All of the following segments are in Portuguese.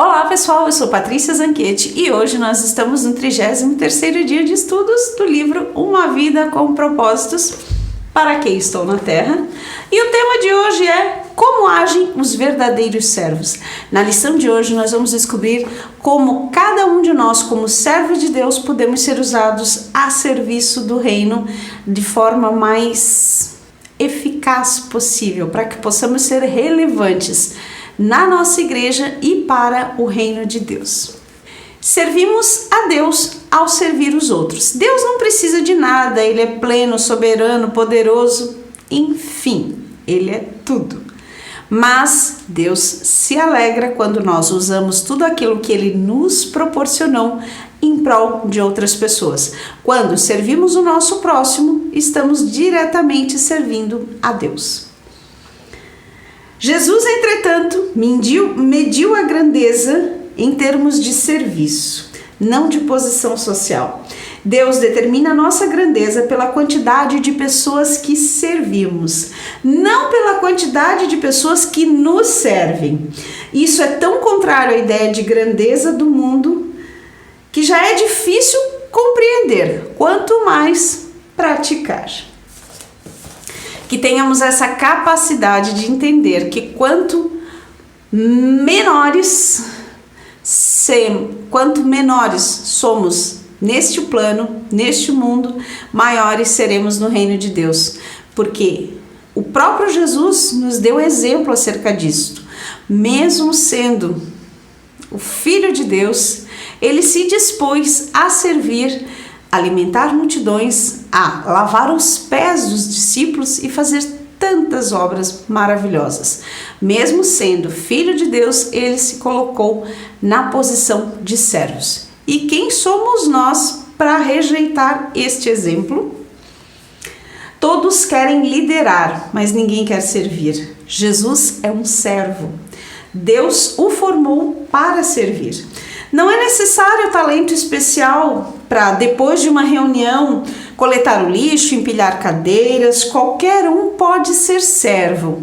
Olá pessoal, eu sou Patrícia Zanchetti e hoje nós estamos no 33º dia de estudos do livro Uma Vida com Propósitos, Para que Estou na Terra? E o tema de hoje é como agem os verdadeiros servos. Na lição de hoje nós vamos descobrir como cada um de nós, como servos de Deus, podemos ser usados a serviço do reino de forma mais eficaz possível, para que possamos ser relevantes na nossa igreja e para o reino de Deus. Servimos a Deus ao servir os outros. Deus não precisa de nada, Ele é pleno, soberano, poderoso, enfim, Ele é tudo. Mas Deus se alegra quando nós usamos tudo aquilo que Ele nos proporcionou em prol de outras pessoas. Quando servimos o nosso próximo, estamos diretamente servindo a Deus. Jesus, entretanto, mediu a grandeza em termos de serviço, não de posição social. Deus determina a nossa grandeza pela quantidade de pessoas que servimos, não pela quantidade de pessoas que nos servem. Isso é tão contrário à ideia de grandeza do mundo que já é difícil compreender, quanto mais praticar. Que tenhamos essa capacidade de entender que quanto menores somos neste plano, neste mundo, maiores seremos no reino de Deus. Porque o próprio Jesus nos deu exemplo acerca disto. Mesmo sendo o Filho de Deus, ele se dispôs a servir, alimentar multidões, a lavar os pés dos discípulos e fazer tantas obras maravilhosas. Mesmo sendo Filho de Deus, ele se colocou na posição de servos. E quem somos nós para rejeitar este exemplo? Todos querem liderar, mas ninguém quer servir. Jesus é um servo. Deus o formou para servir. Não é necessário talento especial para, depois de uma reunião, coletar o lixo, empilhar cadeiras. Qualquer um pode ser servo.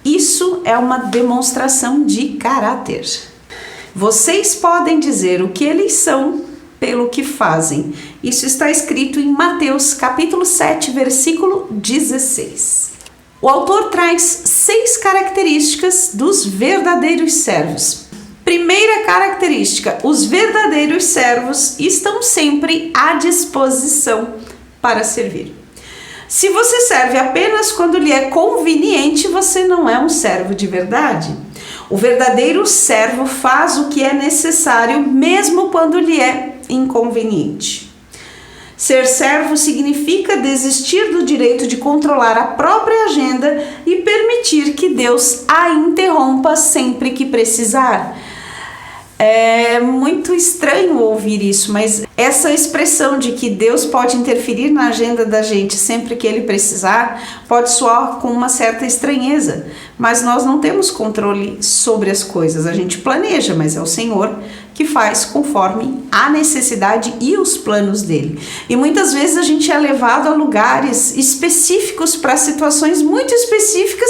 Isso é uma demonstração de caráter. Vocês podem dizer o que eles são pelo que fazem. Isso está escrito em Mateus capítulo 7, versículo 16. O autor traz 6 características dos verdadeiros servos. Primeira característica: os verdadeiros servos estão sempre à disposição para servir. Se você serve apenas quando lhe é conveniente, você não é um servo de verdade. O verdadeiro servo faz o que é necessário, mesmo quando lhe é inconveniente. Ser servo significa desistir do direito de controlar a própria agenda e permitir que Deus a interrompa sempre que precisar. É muito estranho ouvir isso, mas essa expressão de que Deus pode interferir na agenda da gente sempre que Ele precisar pode soar com uma certa estranheza, mas nós não temos controle sobre as coisas. A gente planeja, mas é o Senhor que faz conforme a necessidade e os planos dele. E muitas vezes a gente é levado a lugares específicos para situações muito específicas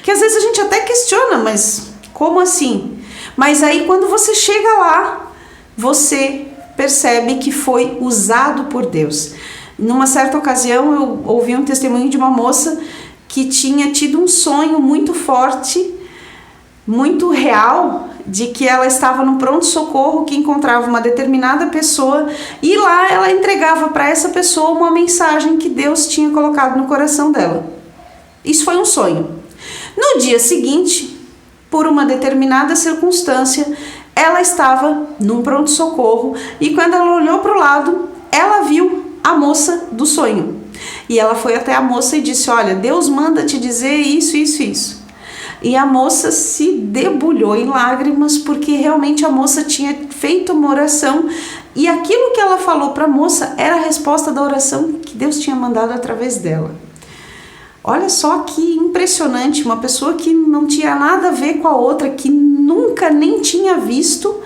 que às vezes a gente até questiona, mas como assim? Mas aí quando você chega lá, você percebe que foi usado por Deus. Numa certa ocasião eu ouvi um testemunho de uma moça que tinha tido um sonho muito forte, muito real, de que ela estava no pronto-socorro, que encontrava uma determinada pessoa e lá ela entregava para essa pessoa uma mensagem que Deus tinha colocado no coração dela. Isso foi um sonho. No dia seguinte, por uma determinada circunstância, ela estava num pronto-socorro e quando ela olhou para o lado, ela viu a moça do sonho. E ela foi até a moça e disse: olha, Deus manda te dizer isso, isso, isso. E a moça se debulhou em lágrimas porque realmente a moça tinha feito uma oração e aquilo que ela falou para a moça era a resposta da oração que Deus tinha mandado através dela. Olha só que impressionante, uma pessoa que não tinha nada a ver com a outra, que nunca nem tinha visto,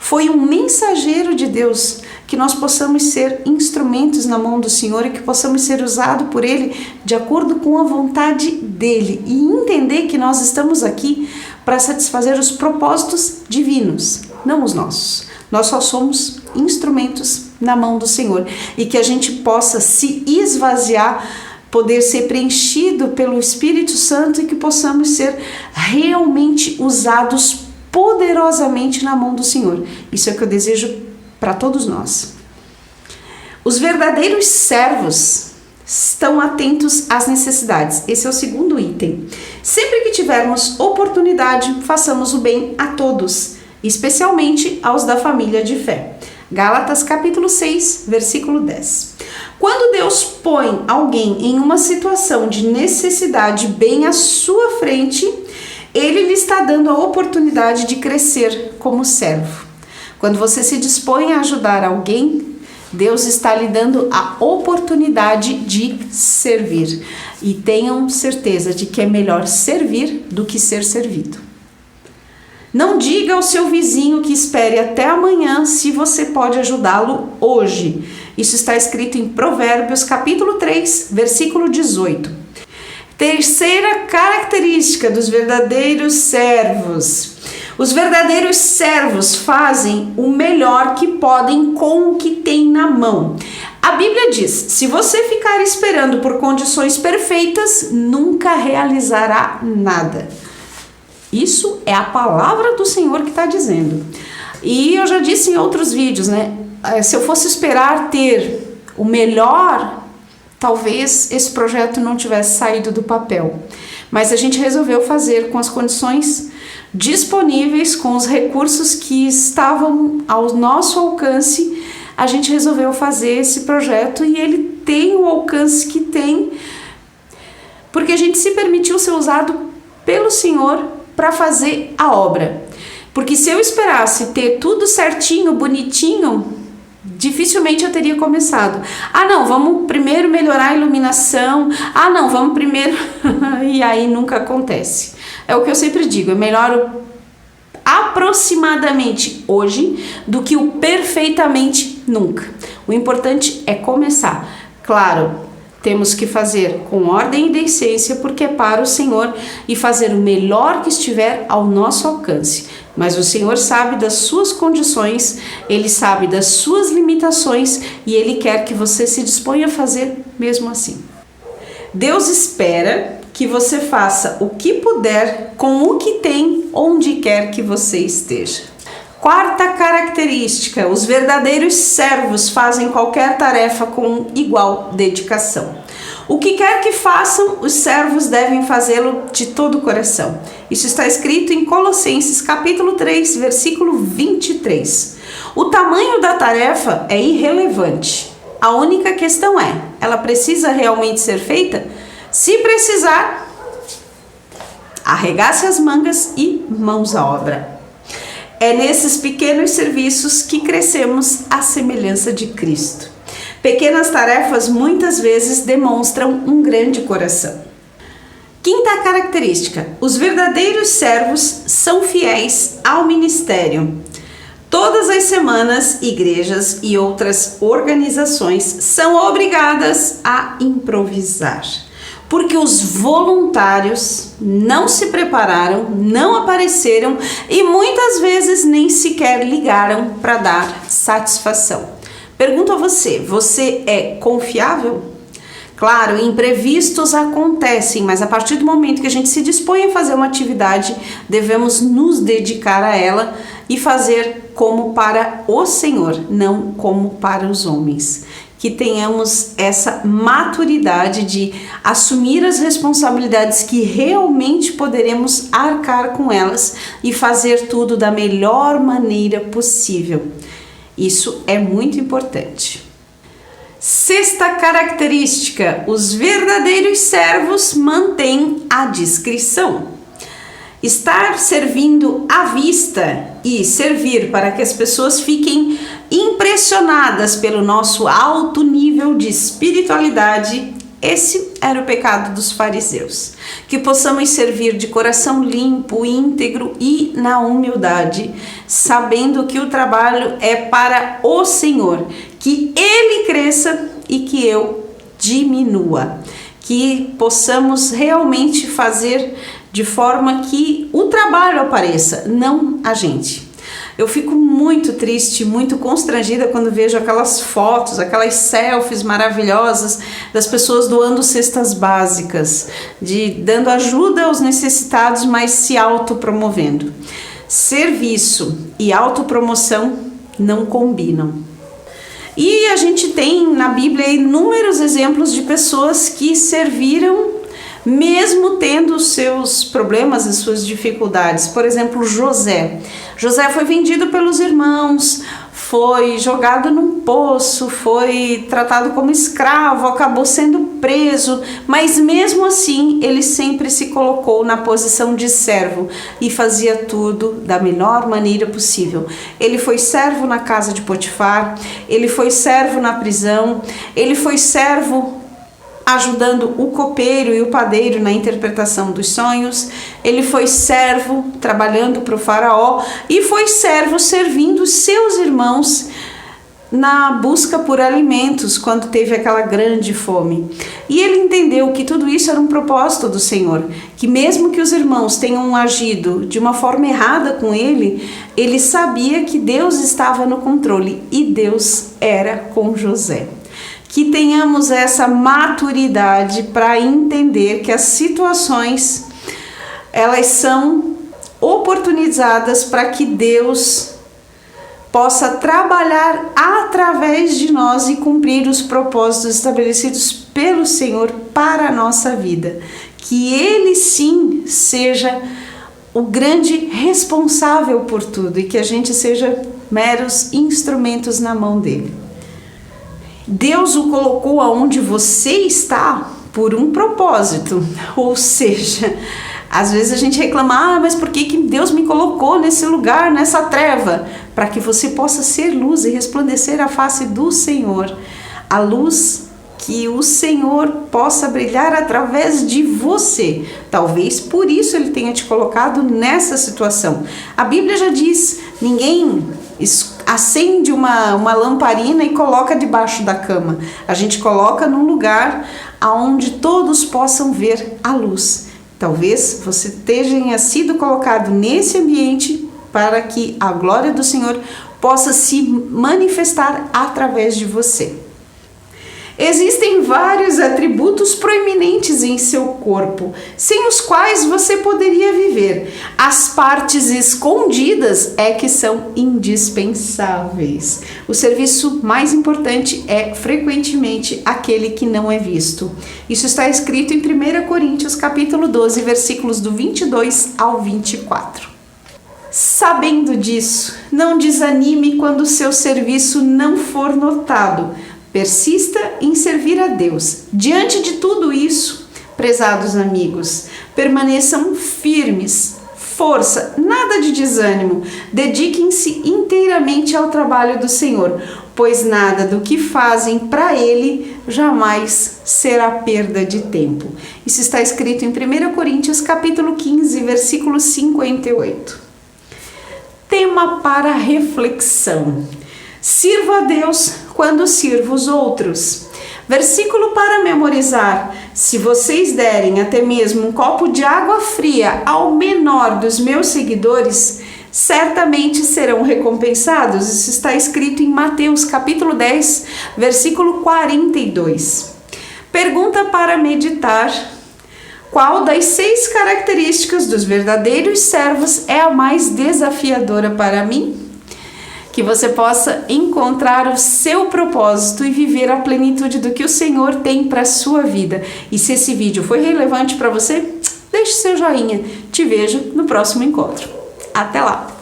foi um mensageiro de Deus. Que nós possamos ser instrumentos na mão do Senhor e que possamos ser usados por Ele de acordo com a vontade dEle e entender que nós estamos aqui para satisfazer os propósitos divinos, não os nossos. Nós só somos instrumentos na mão do Senhor e que a gente possa se esvaziar, poder ser preenchido pelo Espírito Santo e que possamos ser realmente usados poderosamente na mão do Senhor. Isso é o que eu desejo para todos nós. Os verdadeiros servos estão atentos às necessidades. Esse é o segundo item. Sempre que tivermos oportunidade, façamos o bem a todos, especialmente aos da família de fé. Gálatas capítulo 6, versículo 10. Quando Deus põe alguém em uma situação de necessidade bem à sua frente, Ele lhe está dando a oportunidade de crescer como servo. Quando você se dispõe a ajudar alguém, Deus está lhe dando a oportunidade de servir. E tenham certeza de que é melhor servir do que ser servido. Não diga ao seu vizinho que espere até amanhã se você pode ajudá-lo hoje. Isso está escrito em Provérbios capítulo 3, versículo 18. Terceira característica dos verdadeiros servos. Os verdadeiros servos fazem o melhor que podem com o que têm na mão. A Bíblia diz: se você ficar esperando por condições perfeitas, nunca realizará nada. Isso é a palavra do Senhor que está dizendo. E eu já disse em outros vídeos, né? Se eu fosse esperar ter o melhor, talvez esse projeto não tivesse saído do papel. Mas a gente resolveu fazer com as condições disponíveis, com os recursos que estavam ao nosso alcance. A gente resolveu fazer esse projeto e ele tem o alcance que tem, porque a gente se permitiu ser usado pelo Senhor para fazer a obra. Porque se eu esperasse ter tudo certinho, bonitinho, dificilmente eu teria começado. Ah, não, vamos primeiro melhorar a iluminação. Ah, não, vamos primeiro... E aí nunca acontece. É o que eu sempre digo, é melhor aproximadamente hoje do que o perfeitamente nunca. O importante é começar. Claro, temos que fazer com ordem e decência, porque é para o Senhor, e fazer o melhor que estiver ao nosso alcance. Mas o Senhor sabe das suas condições, Ele sabe das suas limitações e Ele quer que você se disponha a fazer mesmo assim. Deus espera que você faça o que puder com o que tem, onde quer que você esteja. Quarta característica: os verdadeiros servos fazem qualquer tarefa com igual dedicação. O que quer que façam, os servos devem fazê-lo de todo o coração. Isso está escrito em Colossenses capítulo 3, versículo 23. O tamanho da tarefa é irrelevante. A única questão é, ela precisa realmente ser feita? Se precisar, arregace as mangas e mãos à obra. É nesses pequenos serviços que crescemos à semelhança de Cristo. Pequenas tarefas muitas vezes demonstram um grande coração. Quinta característica: os verdadeiros servos são fiéis ao ministério. Todas as semanas, igrejas e outras organizações são obrigadas a improvisar, porque os voluntários não se prepararam, não apareceram e muitas vezes nem sequer ligaram para dar satisfação. Pergunto a você, você é confiável? Claro, imprevistos acontecem, mas a partir do momento que a gente se dispõe a fazer uma atividade, devemos nos dedicar a ela e fazer como para o Senhor, não como para os homens. Que tenhamos essa maturidade de assumir as responsabilidades que realmente poderemos arcar com elas e fazer tudo da melhor maneira possível. Isso é muito importante. Sexta característica: os verdadeiros servos mantêm a discrição. Estar servindo à vista e servir para que as pessoas fiquem impressionadas pelo nosso alto nível de espiritualidade, esse era o pecado dos fariseus. Que possamos servir de coração limpo, íntegro e na humildade, sabendo que o trabalho é para o Senhor, que Ele cresça e que eu diminua. Que possamos realmente fazer de forma que o trabalho apareça, não a gente. Eu fico muito triste, muito constrangida quando vejo aquelas fotos, aquelas selfies maravilhosas das pessoas doando cestas básicas, dando ajuda aos necessitados, mas se autopromovendo. Serviço e autopromoção não combinam. E a gente tem na Bíblia inúmeros exemplos de pessoas que serviram mesmo tendo os seus problemas e suas dificuldades. Por exemplo, José. José foi vendido pelos irmãos, foi jogado num poço, foi tratado como escravo, acabou sendo preso, mas mesmo assim ele sempre se colocou na posição de servo e fazia tudo da melhor maneira possível. Ele foi servo na casa de Potifar, ele foi servo na prisão, ele foi servo ajudando o copeiro e o padeiro na interpretação dos sonhos, ele foi servo trabalhando para o faraó e foi servo servindo seus irmãos na busca por alimentos quando teve aquela grande fome. E ele entendeu que tudo isso era um propósito do Senhor, que mesmo que os irmãos tenham agido de uma forma errada com ele, ele sabia que Deus estava no controle e Deus era com José. Que tenhamos essa maturidade para entender que as situações, elas são oportunizadas para que Deus possa trabalhar através de nós e cumprir os propósitos estabelecidos pelo Senhor para a nossa vida. Que Ele sim seja o grande responsável por tudo e que a gente seja meros instrumentos na mão dele. Deus o colocou aonde você está por um propósito, ou seja, às vezes a gente reclama, mas por que Deus me colocou nesse lugar, nessa treva? Para que você possa ser luz e resplandecer a face do Senhor, a luz que o Senhor possa brilhar através de você. Talvez por isso Ele tenha te colocado nessa situação. A Bíblia já diz, ninguém acende uma lamparina e coloca debaixo da cama. A gente coloca num lugar onde todos possam ver a luz. Talvez você tenha sido colocado nesse ambiente para que a glória do Senhor possa se manifestar através de você. Existem vários atributos proeminentes em seu corpo, sem os quais você poderia viver. As partes escondidas é que são indispensáveis. O serviço mais importante é frequentemente aquele que não é visto. Isso está escrito em 1 Coríntios capítulo 12, versículos do 22 ao 24. Sabendo disso, não desanime quando o seu serviço não for notado. Persista em servir a Deus. Diante de tudo isso, prezados amigos, permaneçam firmes, força, nada de desânimo. Dediquem-se inteiramente ao trabalho do Senhor, pois nada do que fazem para Ele jamais será perda de tempo. Isso está escrito em 1 Coríntios capítulo 15, versículo 58. Tema para reflexão. Sirva a Deus quando sirvo os outros. Versículo para memorizar. Se vocês derem até mesmo um copo de água fria ao menor dos meus seguidores, certamente serão recompensados. Isso está escrito em Mateus capítulo 10, versículo 42. Pergunta para meditar. Qual das 6 características dos verdadeiros servos é a mais desafiadora para mim? Que você possa encontrar o seu propósito e viver a plenitude do que o Senhor tem para a sua vida. E se esse vídeo foi relevante para você, deixe seu joinha. Te vejo no próximo encontro. Até lá!